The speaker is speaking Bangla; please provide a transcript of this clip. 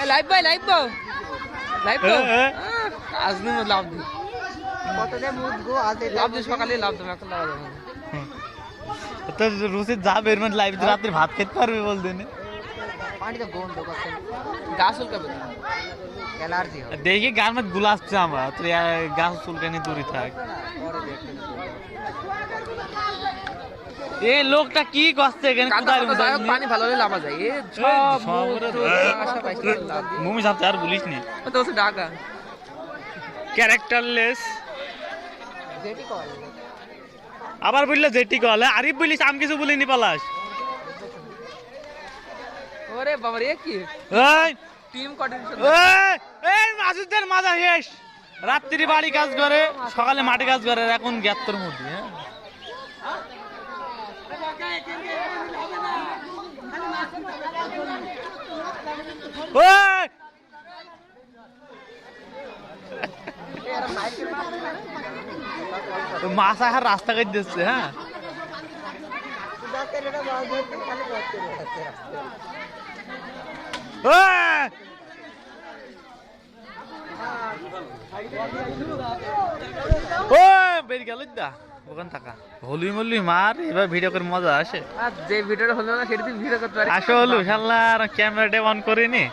লাইভ ভাই লাইভ দাও লাইভ দাও আজ নে লাভ দি কত দে মুদ গো আজ লাভ দি সকালে লাভ দাও এখন লাগা যাবে তো রুসি যাবে এর মধ্যে লাইভ রাতে ভাত খেতে পারবে বল দেনে পানি তো গন্ধ করছে গাছ উলকাবে অ্যালার্জি হবে দেখি গার মধ্যে গুলাস জামা তো গাছ চুলকানি দূরে থাক এই লোকটা কি করছে এখানে কোথায় পানি ভালো হলে লাভা যায় এ সব আশা পাইছে মুমি সাথে আর বলিস নি তো ওসে ঢাকা ক্যারেক্টারলেস যেটি কল আবার বললে যেটি কল আরিফ বলিস আমি কিছু বলিনি পালাস ওরে বাবা রে কি এই টিম কোঅর্ডিনেশন এই মাসুদের মাজা শেষ রাত্রি বাড়ি কাজ করে সকালে মাঠে কাজ করে এখন গ্যাত্তর মধ্যে হ্যাঁ মাছ আর রাস্তা কাট দিচ্ছে হ্যাঁ বের গেল ওখান থাকা হলুই মল্লুই মার এবার ভিডিও করে মজা আসে আর যে ভিডিওটা হলো না সেটা ভিডিও করতে পারি আসো হলু শালা ক্যামেরাটা অন করিনি